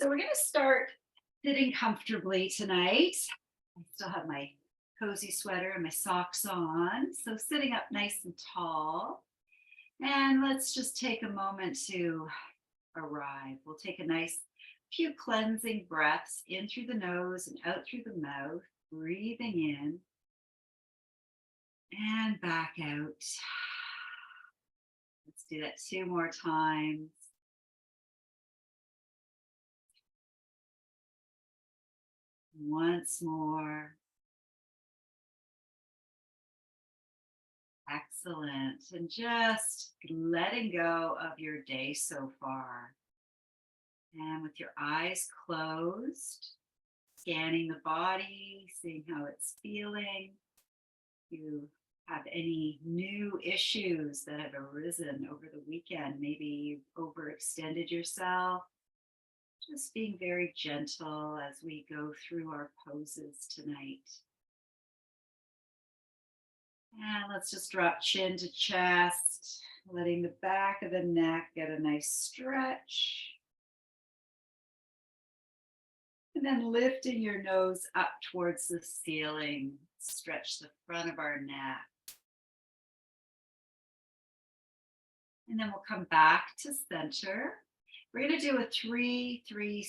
So we're going to start sitting comfortably tonight. I still have my cozy sweater and my socks on. So sitting up nice and tall. And let's just take a moment to arrive. We'll take a nice few cleansing breaths in through the nose and out through the mouth, breathing in and back out. Let's do that two more times. Once more. Excellent. And just letting go of your day so far. And with your eyes closed, scanning the body, seeing how it's feeling. If you have any new issues that have arisen over the weekend, maybe you've overextended yourself. Just being very gentle as we go through our poses tonight. And let's just drop chin to chest, letting the back of the neck get a nice stretch. And then lifting your nose up towards the ceiling, stretch the front of our neck. And then we'll come back to center. We're going to do a 3-3-6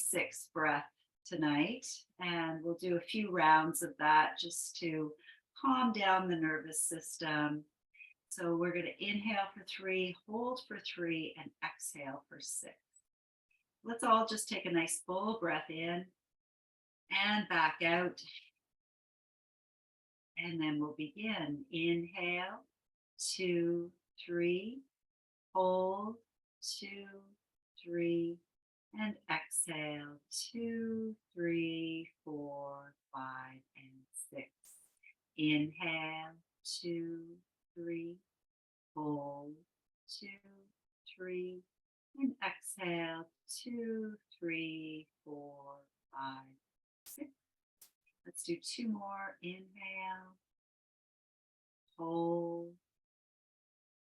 breath tonight. And we'll do a few rounds of that just to calm down the nervous system. So we're going to inhale for 3, hold for 3, and exhale for 6. Let's all just take a nice full breath in and back out. And then we'll begin. Inhale, 2, 3, hold, 2, 3, and exhale, 2, 3, 4, 5, and 6. Inhale, 2, 3, hold, 2, 3, and exhale, 2, 3, 4, 5, 6. Let's do 2 more. Inhale, hold,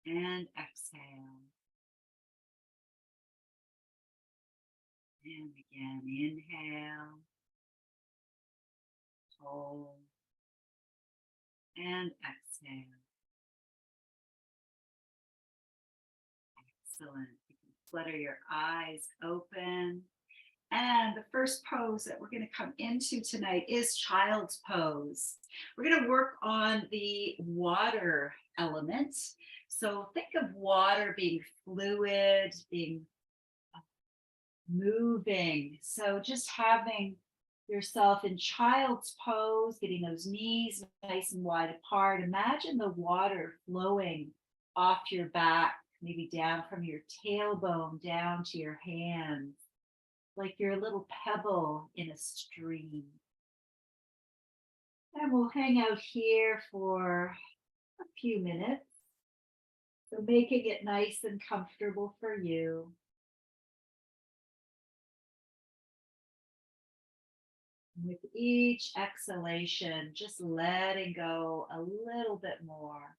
and exhale. And again, inhale, hold, and exhale. Excellent. You can flutter your eyes open. And the first pose that we're going to come into tonight is child's pose. We're going to work on the water element. So think of water being fluid, being moving. So just having yourself in child's pose, getting those knees nice and wide apart. Imagine the water flowing off your back, maybe down from your tailbone down to your hands, like you're a little pebble in a stream. And we'll hang out here for a few minutes. So making it nice and comfortable for you. With each exhalation, just letting go a little bit more.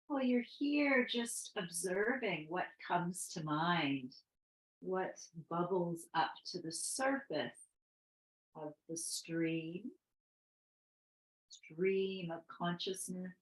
Well, you're here just observing what comes to mind, what bubbles up to the surface of the stream of consciousness.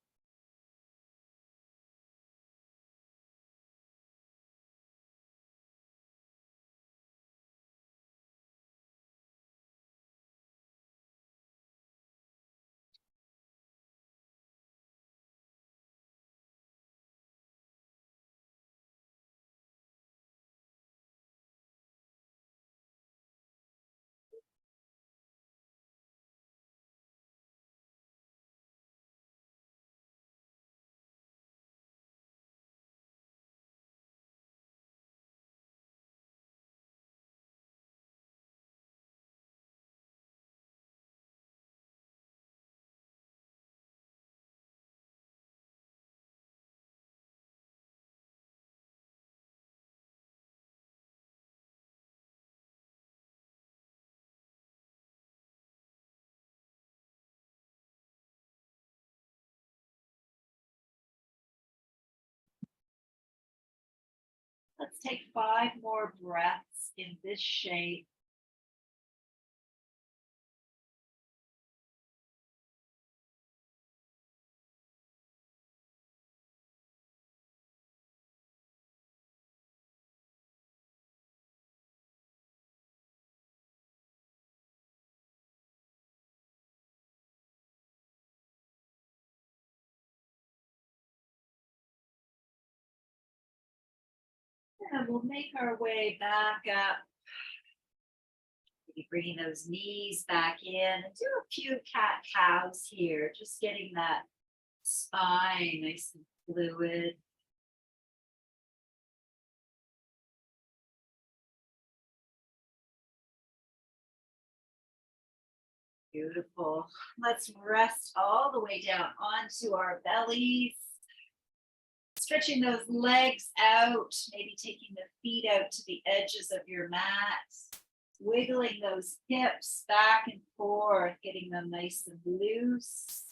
Let's take 5 more breaths in this shape. And we'll make our way back up. Maybe bringing those knees back in and do a few cat cows here, just getting that spine nice and fluid. Beautiful. Let's rest all the way down onto our bellies. Stretching those legs out, maybe taking the feet out to the edges of your mat. Wiggling those hips back and forth, getting them nice and loose.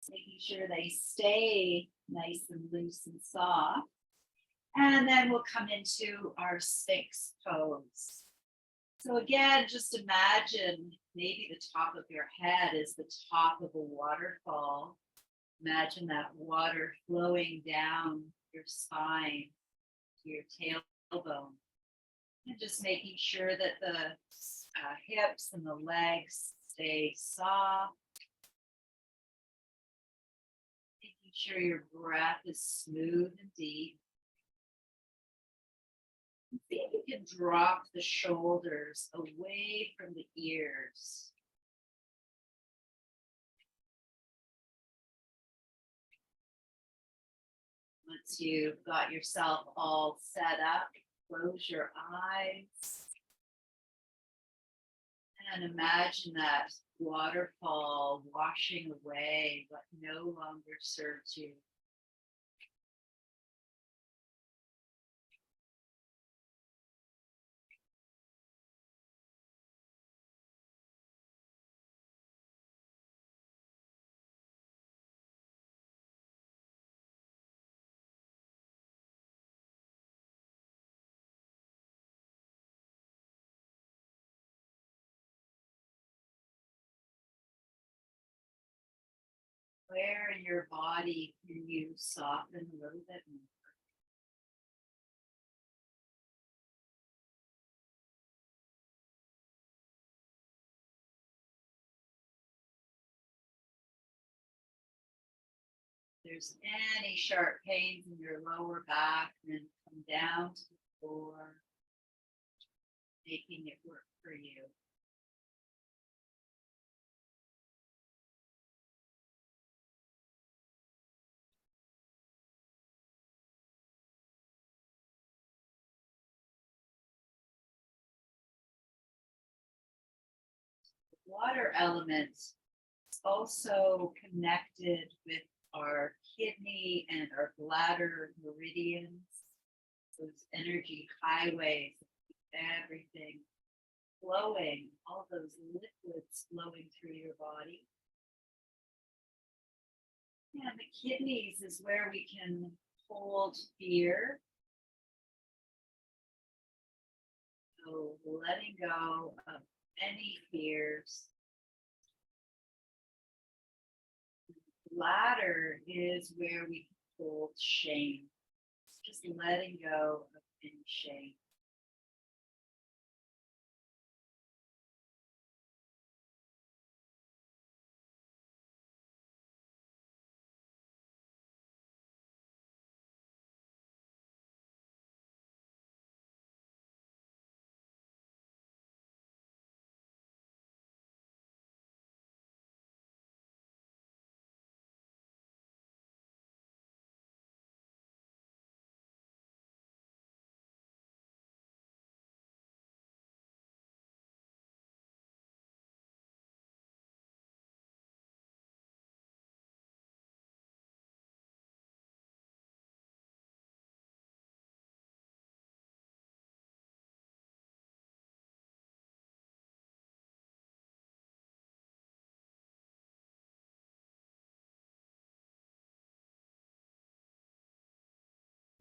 Making sure they stay nice and loose and soft. And then we'll come into our Sphinx pose. So again, just imagine maybe the top of your head is the top of a waterfall. Imagine that water flowing down your spine to your tailbone. And just making sure that the hips and the legs stay soft. Making sure your breath is smooth and deep. See if you can drop the shoulders away from the ears. Once you've got yourself all set up, close your eyes. And imagine that waterfall washing away what no longer serves you. Where in your body can you soften a little bit more? If there's any sharp pains in your lower back, then come down to the floor, making it work for you. Water element is also connected with our kidney and our bladder meridians, those energy highways, everything flowing, all those liquids flowing through your body. And the kidneys is where we can hold fear. So letting go of any fears. Bladder is where we can hold shame. Just letting go of any shame.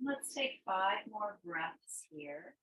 Let's take 5 more breaths here.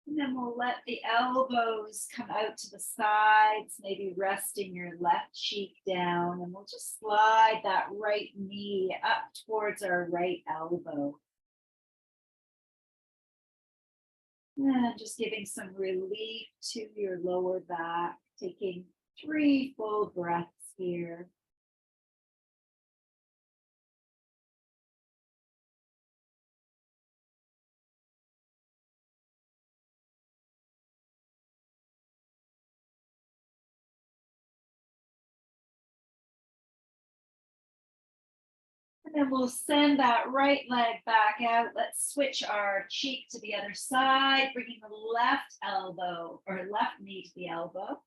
And then we'll let the elbows come out to the sides, maybe resting your left cheek down. And we'll just slide that right knee up towards our right elbow. And just giving some relief to your lower back, taking 3 full breaths here. And then we'll send that right leg back out. Let's switch our cheek to the other side, bringing the left elbow or left knee to the elbow.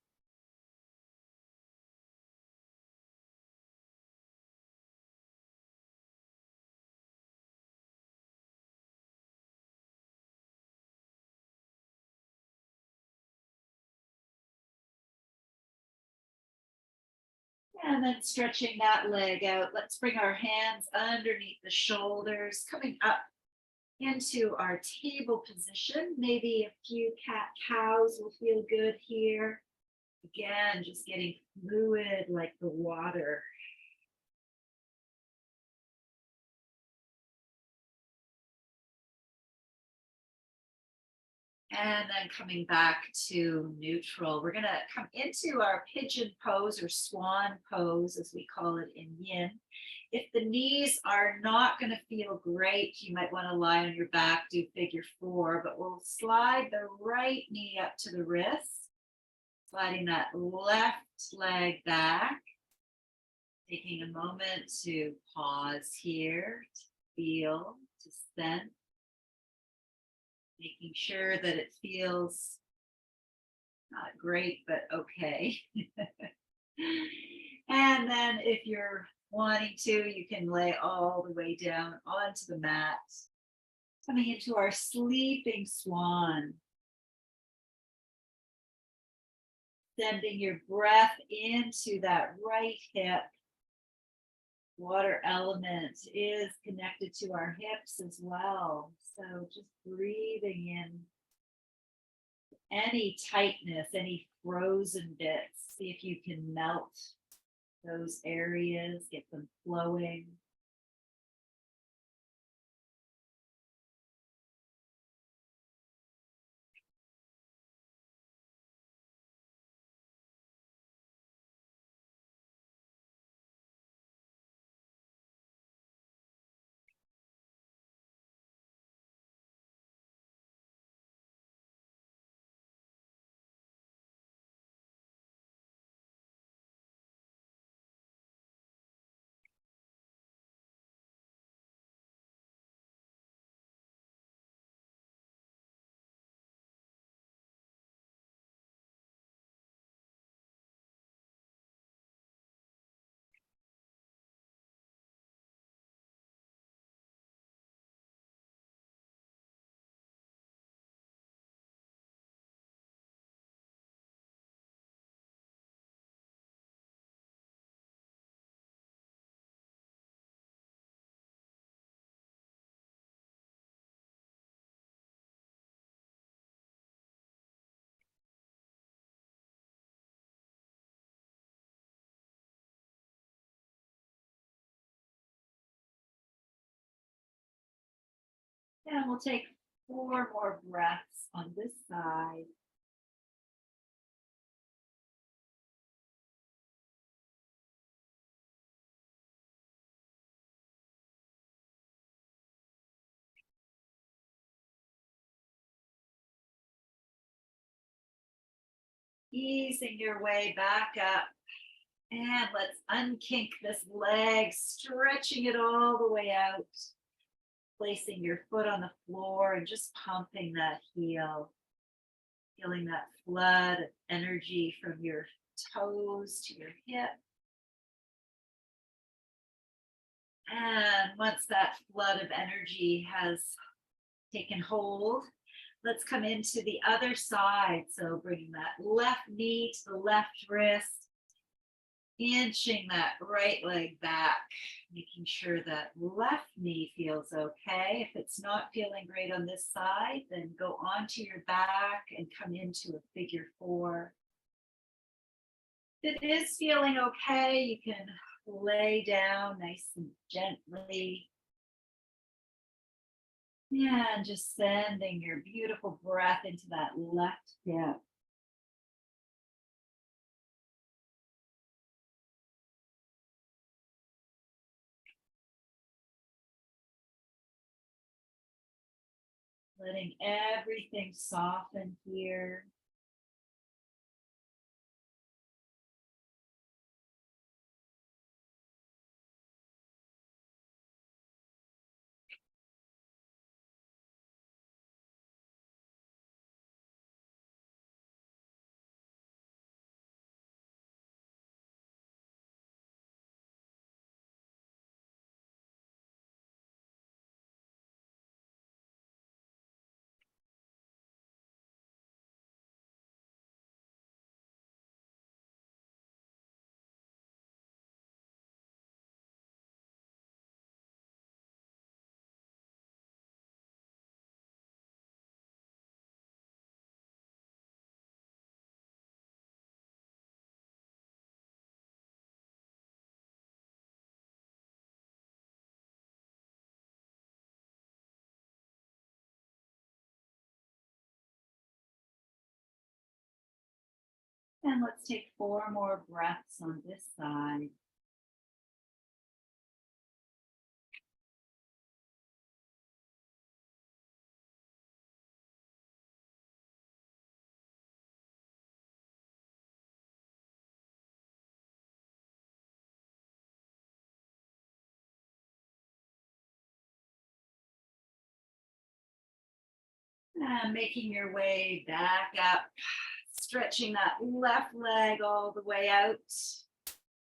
And then stretching that leg out. Let's bring our hands underneath the shoulders, coming up into our table position. Maybe a few cat cows will feel good here. Again, just getting fluid like the water. And then coming back to neutral, we're going to come into our pigeon pose or swan pose, as we call it in yin. If the knees are not going to feel great, you might want to lie on your back, do figure 4, but we'll slide the right knee up to the wrist, sliding that left leg back, taking a moment to pause here, to feel, to sense. Making sure that it feels not great, but okay. And then if you're wanting to, you can lay all the way down onto the mat. Coming into our sleeping swan. Sending your breath into that right hip. Water element is connected to our hips as well. So just breathing in any tightness, any frozen bits. See if you can melt those areas, get them flowing. And we'll take 4 more breaths on this side. Easing your way back up. And let's unkink this leg, stretching it all the way out. Placing your foot on the floor and just pumping that heel. Feeling that flood of energy from your toes to your hip. And once that flood of energy has taken hold, let's come into the other side. So bringing that left knee to the left wrist, inching that right leg back, making sure that left knee feels okay. If it's not feeling great on this side, then go onto your back and come into a figure four. If it is feeling okay, you can lay down nice and gently. Yeah, and just sending your beautiful breath into that left hip. Letting everything soften here. And let's take 4 more breaths on this side. And making your way back up, stretching that left leg all the way out.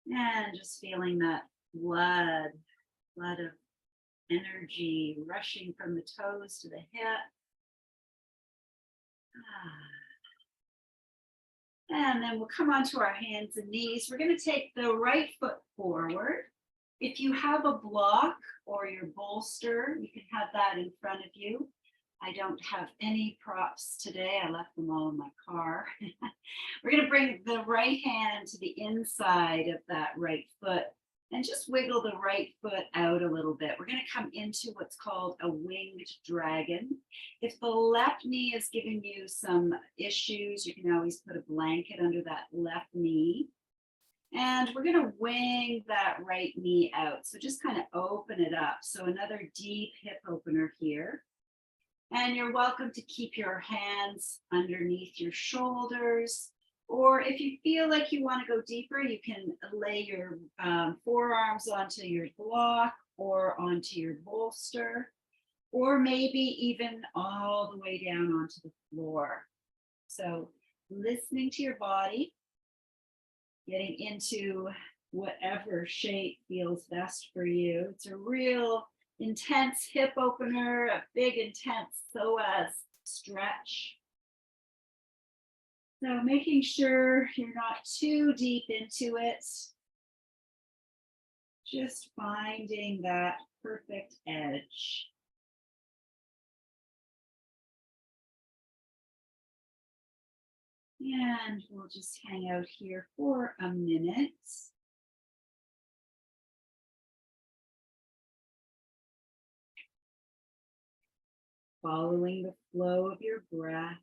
And just feeling that flood of energy rushing from the toes to the hip. And then we'll come onto our hands and knees. We're going to take the right foot forward. If you have a block or your bolster, you can have that in front of you. I don't have any props today. I left them all in my car. We're going to bring the right hand to the inside of that right foot and just wiggle the right foot out a little bit. We're going to come into what's called a winged dragon. If the left knee is giving you some issues, you can always put a blanket under that left knee. And we're going to wing that right knee out. So just kind of open it up. So another deep hip opener here. And you're welcome to keep your hands underneath your shoulders. Or if you feel like you want to go deeper, you can lay your forearms onto your block or onto your bolster, or maybe even all the way down onto the floor. So listening to your body, getting into whatever shape feels best for you. It's a real intense hip opener, a big intense psoas stretch. So making sure you're not too deep into it. Just finding that perfect edge. And we'll just hang out here for a minute. Following the flow of your breath.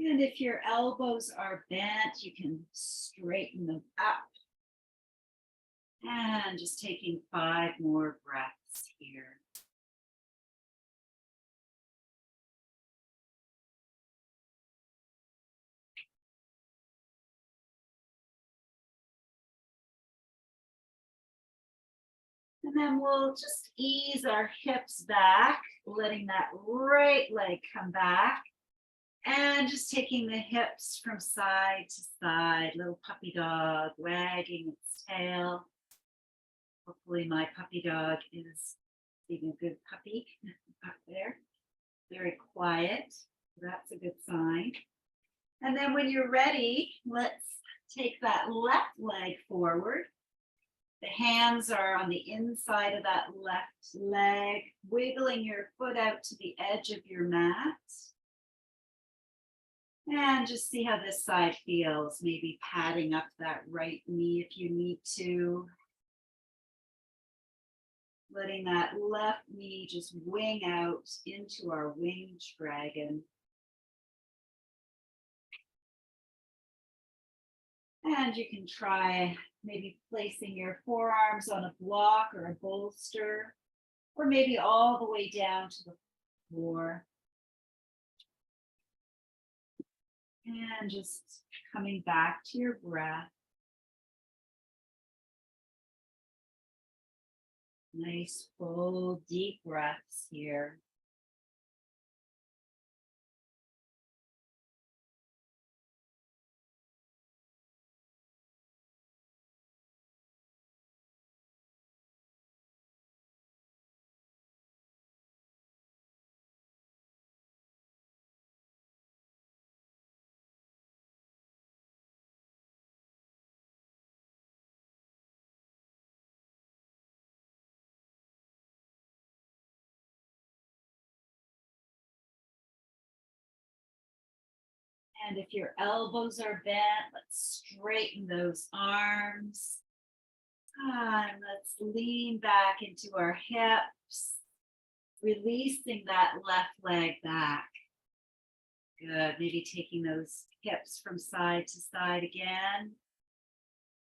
And if your elbows are bent, you can straighten them up. And just taking 5 more breaths here. And then we'll just ease our hips back, letting that right leg come back. And just taking the hips from side to side, little puppy dog wagging its tail. Hopefully my puppy dog is being a good puppy up there. Very quiet. That's a good sign. And then when you're ready, let's take that left leg forward. The hands are on the inside of that left leg, wiggling your foot out to the edge of your mat. And just see how this side feels, maybe patting up that right knee if you need to. Letting that left knee just wing out into our winged dragon. And you can try maybe placing your forearms on a block or a bolster, or maybe all the way down to the floor. And just coming back to your breath. Nice, full, deep breaths here. And if your elbows are bent, let's straighten those arms. And let's lean back into our hips, releasing that left leg back. Good. Maybe taking those hips from side to side again.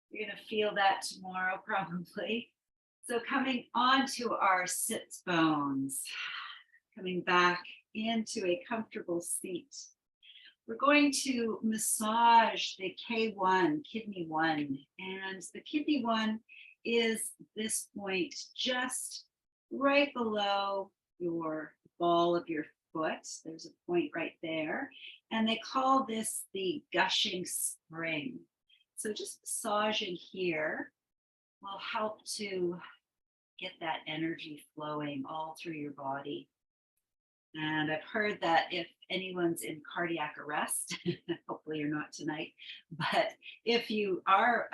You're going to feel that tomorrow, probably. So coming onto our sits bones, coming back into a comfortable seat. We're going to massage the K1, kidney 1, and the kidney 1 is this point just right below your ball of your foot. There's a point right there, and they call this the gushing spring. So just massaging here will help to get that energy flowing all through your body. And I've heard that if anyone's in cardiac arrest, hopefully you're not tonight, but if you are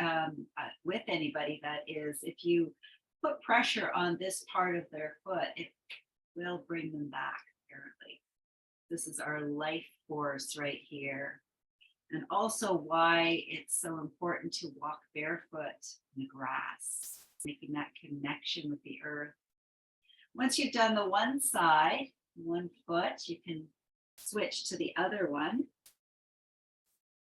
with anybody that is, if you put pressure on this part of their foot, it will bring them back, apparently. This is our life force right here. And also why it's so important to walk barefoot in the grass, making that connection with the earth. Once you've done the one side, one foot, you can switch to the other one.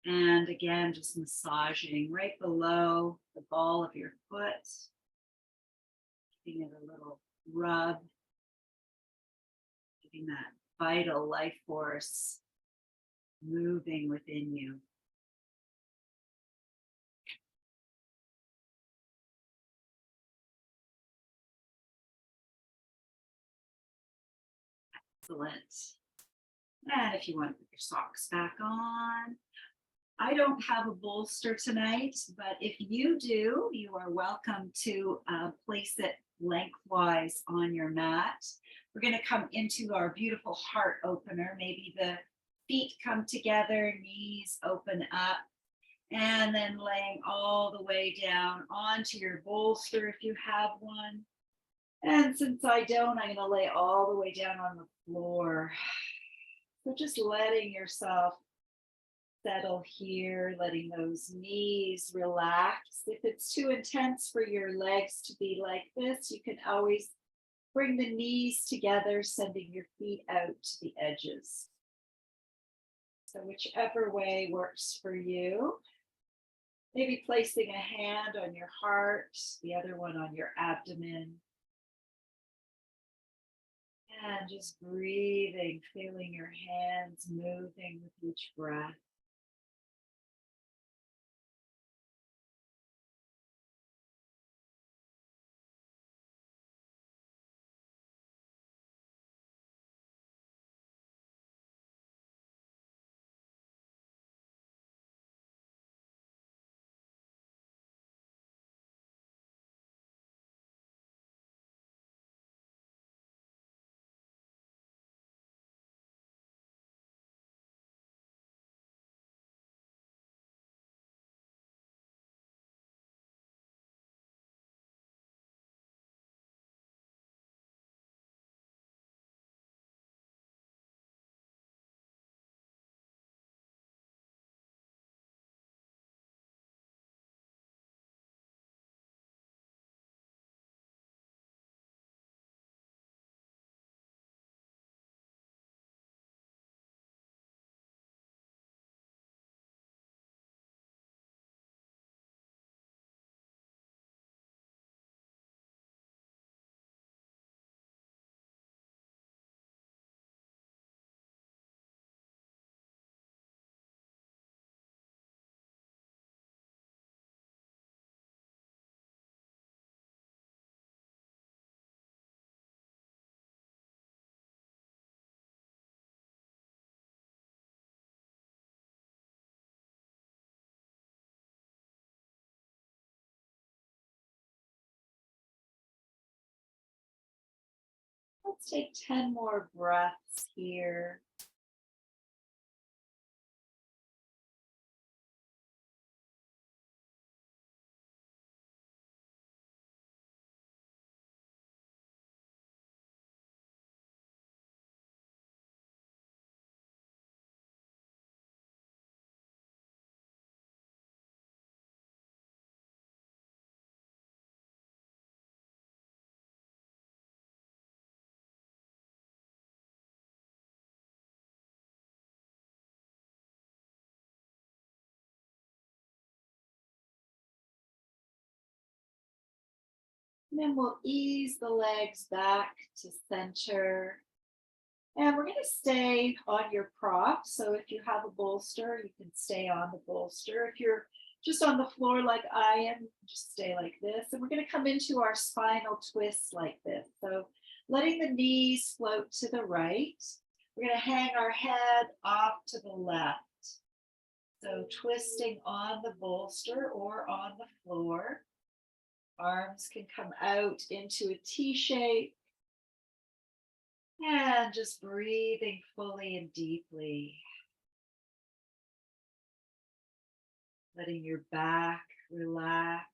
And again, just massaging right below the ball of your foot, giving it a little rub, giving that vital life force moving within you. Excellent. And if you want to put your socks back on. I don't have a bolster tonight, but if you do, you are welcome to place it lengthwise on your mat. We're going to come into our beautiful heart opener. Maybe the feet come together, knees open up, and then laying all the way down onto your bolster if you have one. And since I don't, I'm going to lay all the way down on the floor. So just letting yourself settle here, letting those knees relax. If it's too intense for your legs to be like this, you can always bring the knees together, sending your feet out to the edges. So whichever way works for you. Maybe placing a hand on your heart, the other one on your abdomen. And just breathing, feeling your hands moving with each breath. Let's take 10 more breaths here. And then we'll ease the legs back to center. And we're going to stay on your prop. So if you have a bolster, you can stay on the bolster. If you're just on the floor like I am, just stay like this. And we're going to come into our spinal twist like this. So letting the knees float to the right. We're going to hang our head off to the left. So twisting on the bolster or on the floor. Arms can come out into a T shape. And just breathing fully and deeply. Letting your back relax.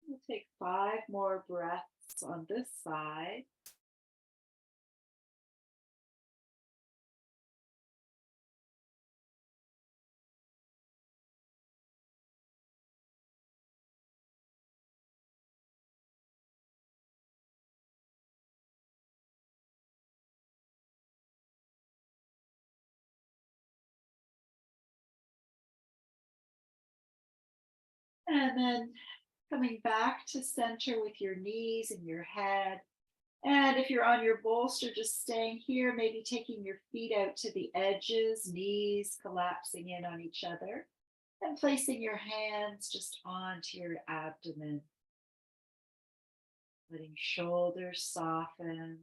We'll take 5 more breaths on this side. And then coming back to center with your knees and your head. And if you're on your bolster, just staying here, maybe taking your feet out to the edges, knees collapsing in on each other, and placing your hands just onto your abdomen, letting shoulders soften,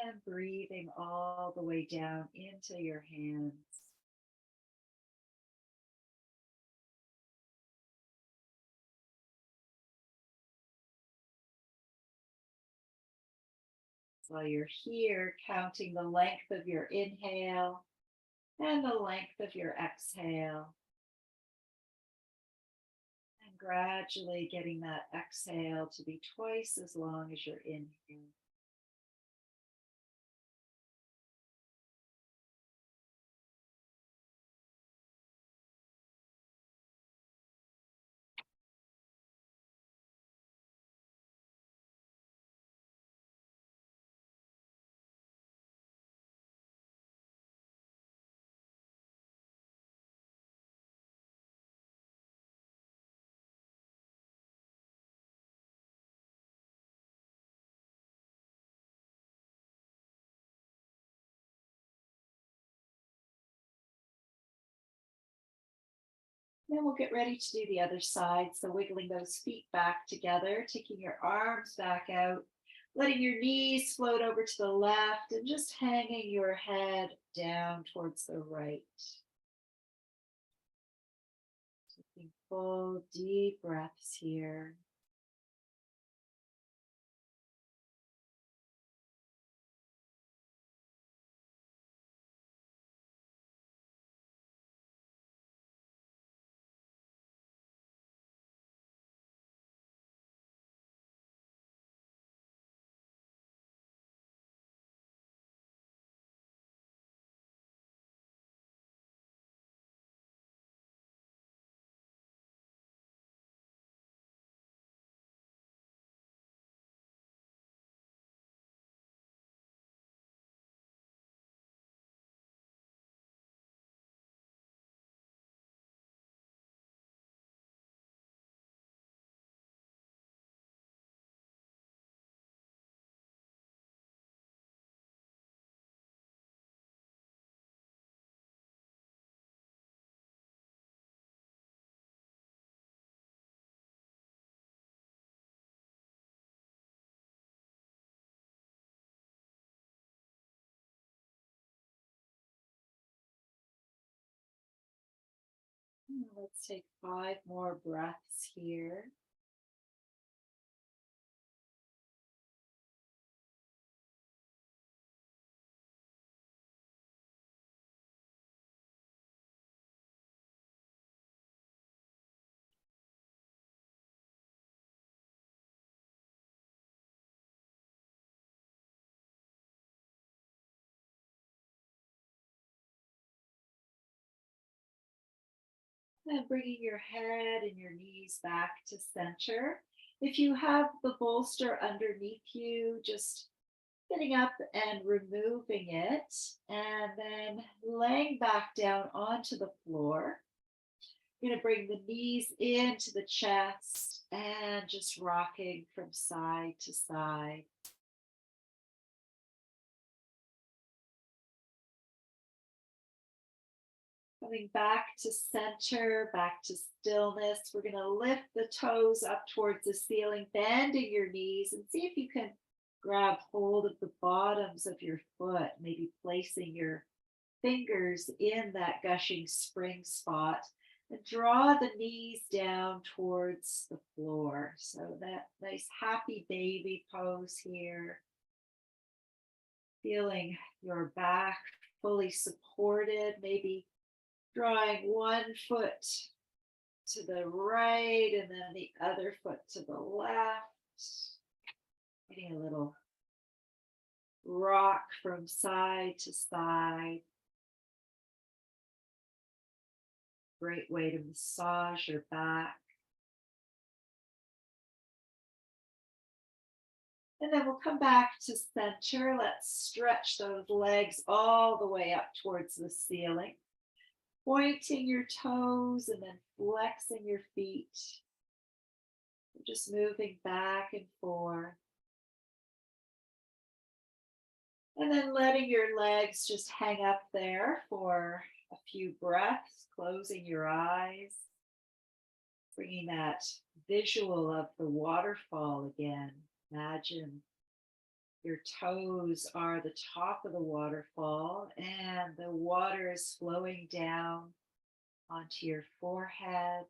and breathing all the way down into your hands. While you're here, counting the length of your inhale and the length of your exhale, and gradually getting that exhale to be twice as long as your inhale. Then we'll get ready to do the other side. So wiggling those feet back together, taking your arms back out, letting your knees float over to the left, and just hanging your head down towards the right. Taking full deep breaths here. Let's take 5 more breaths here. And bringing your head and your knees back to center. If you have the bolster underneath you, just getting up and removing it, and then laying back down onto the floor. You're going to bring the knees into the chest and just rocking from side to side. Coming back to center, back to stillness. We're going to lift the toes up towards the ceiling, bending your knees, and see if you can grab hold of the bottoms of your foot, maybe placing your fingers in that gushing spring spot, and draw the knees down towards the floor. So that nice happy baby pose here. Feeling your back fully supported, maybe drawing one foot to the right and then the other foot to the left. Getting a little rock from side to side. Great way to massage your back. And then we'll come back to center. Let's stretch those legs all the way up towards the ceiling. pointing your toes and then flexing your feet. Just moving back and forth. And then letting your legs just hang up there for a few breaths, closing your eyes, bringing that visual of the waterfall again. Imagine your toes are the top of the waterfall and the water is flowing down onto your forehead,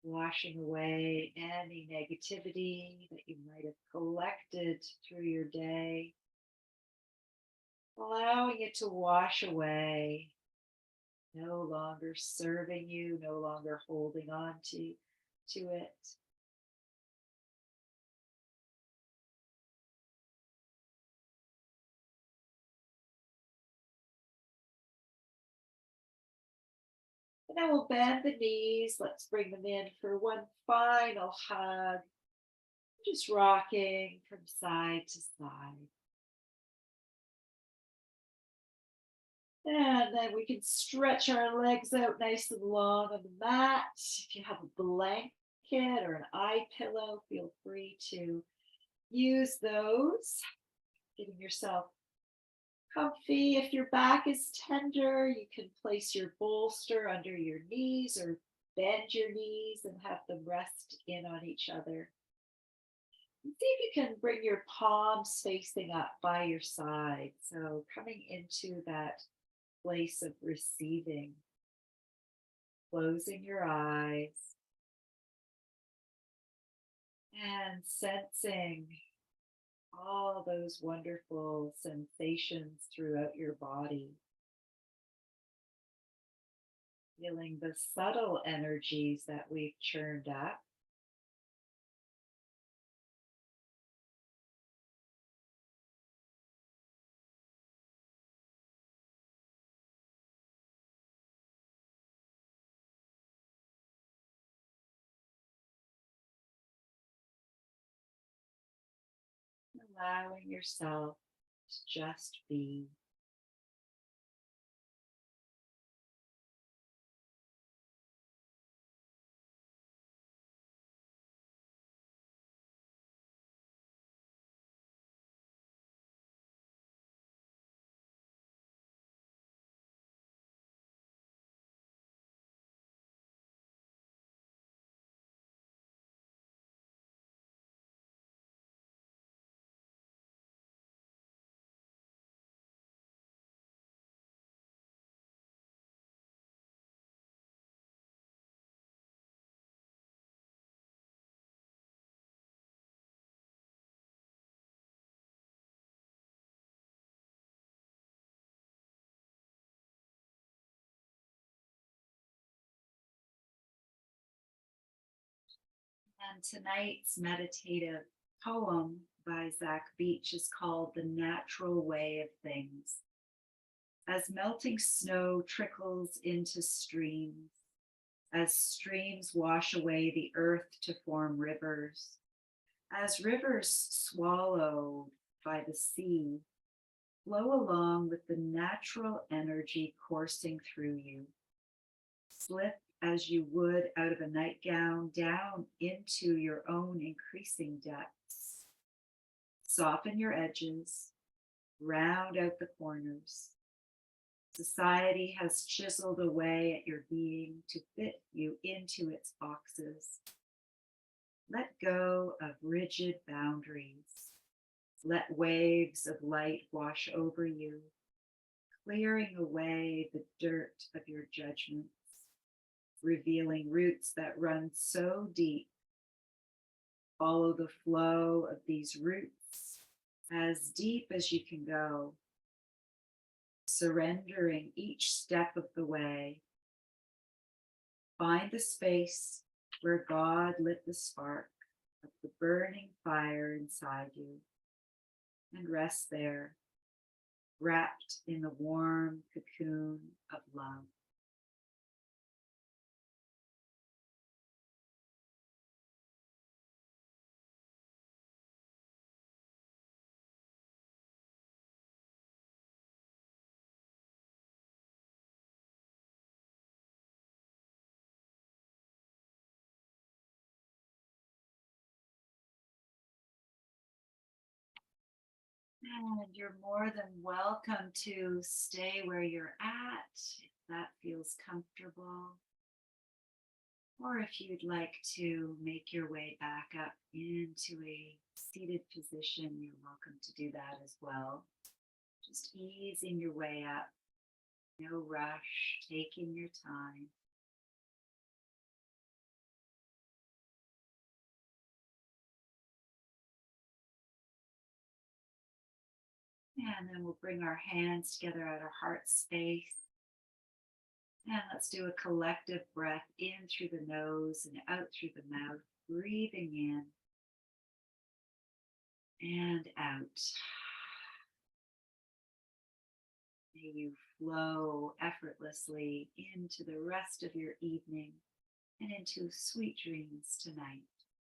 washing away any negativity that you might have collected through your day, allowing it to wash away, no longer serving you, no longer holding on to it. And then we'll bend the knees. Let's bring them in for one final hug. Just rocking from side to side. And then we can stretch our legs out nice and long on the mat. If you have a blanket or an eye pillow, feel free to use those. Getting yourself comfy. If your back is tender, you can place your bolster under your knees or bend your knees and have them rest in on each other. And see if you can bring your palms facing up by your side. So coming into that place of receiving, closing your eyes and sensing all those wonderful sensations throughout your body. Feeling the subtle energies that we've churned up. Allowing yourself to just be. And tonight's meditative poem by Zach Beach is called The Natural Way of Things. As melting snow trickles into streams, as streams wash away the earth to form rivers, as rivers swallowed by the sea, flow along with the natural energy coursing through you. Slip as you would out of a nightgown down into your own increasing depths. Soften your edges, round out the corners. Society has chiseled away at your being to fit you into its boxes. Let go of rigid boundaries. Let waves of light wash over you, clearing away the dirt of your judgments, revealing roots that run so deep. Follow the flow of these roots as deep as you can go, surrendering each step of the way. Find the space where God lit the spark of the burning fire inside you and rest there, wrapped in the warm cocoon of love. And you're more than welcome to stay where you're at if that feels comfortable. Or if you'd like to make your way back up into a seated position, you're welcome to do that as well. Just easing your way up, no rush, taking your time. And then we'll bring our hands together at our heart space. And let's do a collective breath in through the nose and out through the mouth, breathing in and out. May you flow effortlessly into the rest of your evening and into sweet dreams tonight.